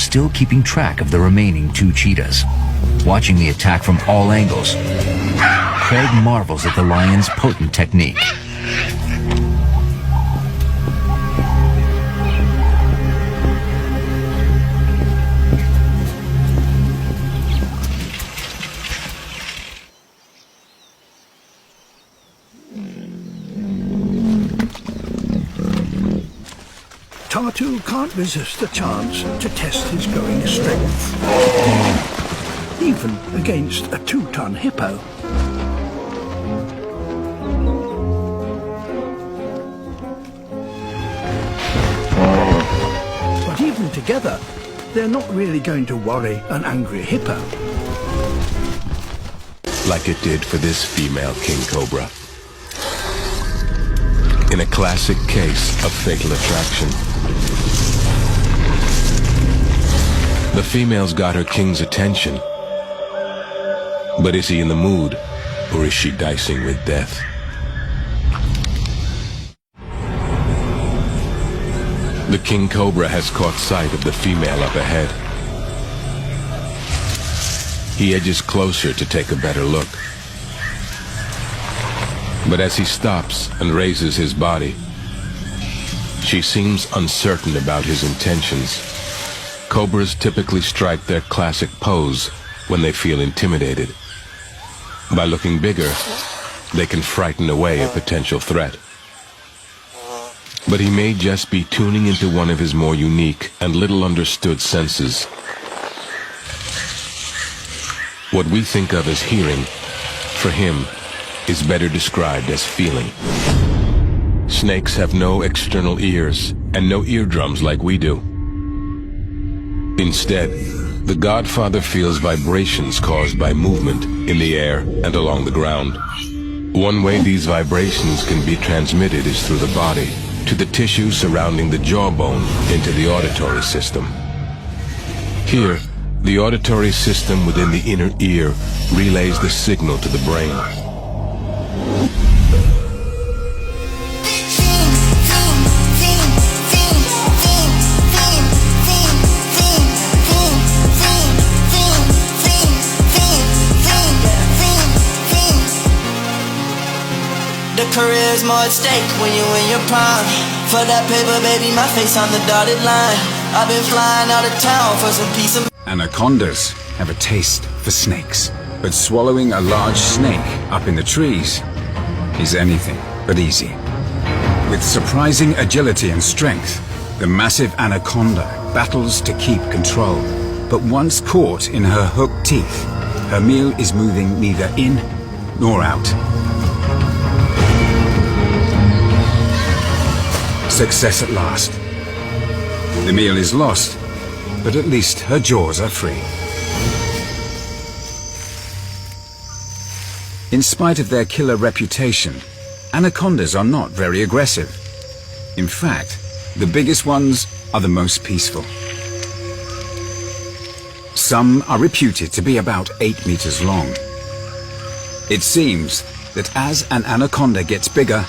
still keeping track of the remaining 2 cheetahs. Watching the attack from all angles, Craig marvels at the lion's potent technique. Tartu can't resist the chance to test his growing strength, even against a 2-ton hippo. But even together, they're not really going to worry an angry hippo. Like it did for this female king cobra. In a classic case of fatal attraction. The female's got her king's attention. But is he in the mood, or is she dicing with death? The king cobra has caught sight of the female up ahead. He edges closer to take a better look. But as he stops and raises his body, she seems uncertain about his intentions. Cobras typically strike their classic pose when they feel intimidated. By looking bigger, they can frighten away a potential threat. But he may just be tuning into one of his more unique and little understood senses. What we think of as hearing, for him, is better described as feeling. Snakes have no external ears and no eardrums like we do. Instead, the Godfather feels vibrations caused by movement in the air and along the ground. One way these vibrations can be transmitted is through the body, to the tissue surrounding the jawbone, into the auditory system. Here, the auditory system within the inner ear relays the signal to the brain. Career's more at stake when you're in your prime. For that paper, baby, my face on the dotted line. I've been flying out of town for some piece of... Anacondas have a taste for snakes, but swallowing a large snake up in the trees is anything but easy. With surprising agility and strength, the massive anaconda battles to keep control. But once caught in her hooked teeth, her meal is moving neither in nor out. Success at last. The meal is lost, but at least her jaws are free. In spite of their killer reputation, anacondas are not very aggressive. In fact, the biggest ones are the most peaceful. Some are reputed to be about 8 meters long. It seems that as an anaconda gets bigger,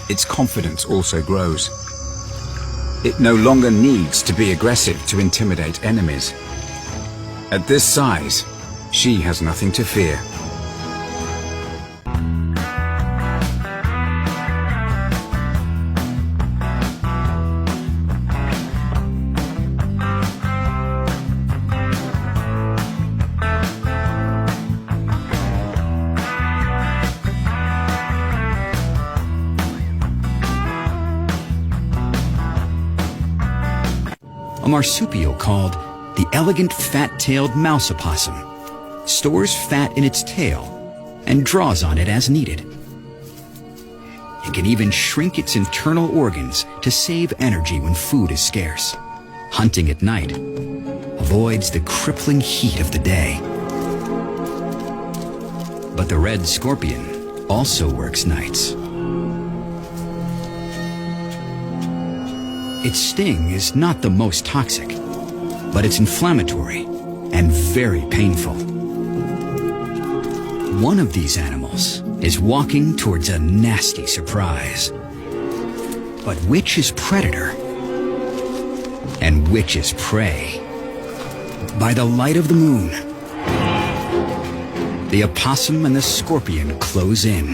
its confidence also grows. It no longer needs to be aggressive to intimidate enemies. At this size, she has nothing to fear. A marsupial called the elegant fat-tailed mouse opossum stores fat in its tail and draws on it as needed. It can even shrink its internal organs to save energy when food is scarce. Hunting at night avoids the crippling heat of the day. But the red scorpion also works nights. Its sting is not the most toxic, but it's inflammatory and very painful. One of these animals is walking towards a nasty surprise. But which is predator and which is prey? By the light of the moon, the opossum and the scorpion close in.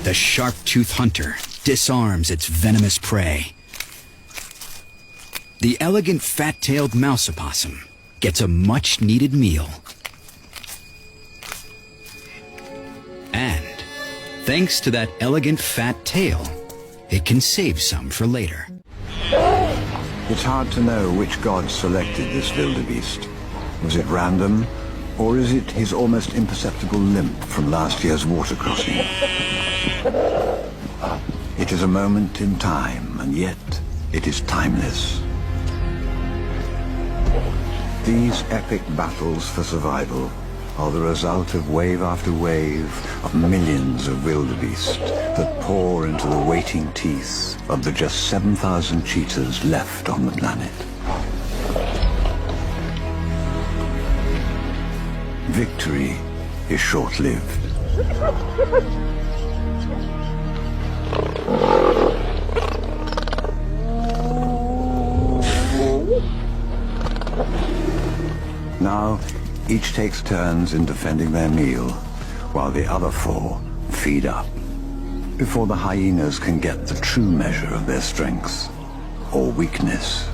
The sharp-toothed hunter disarms its venomous prey. The elegant fat-tailed mouse opossum gets a much-needed meal. And, thanks to that elegant fat tail, it can save some for later. It's hard to know which god selected this wildebeest. Was it random, or is it his almost imperceptible limp from last year's water crossing? It is a moment in time, and yet it is timeless. These epic battles for survival are the result of wave after wave of millions of wildebeest that pour into the waiting teeth of the just 7,000 cheetahs left on the planet. Victory is short-lived. Now, each takes turns in defending their meal, while the other four feed up, before the hyenas can get the true measure of their strength or weakness.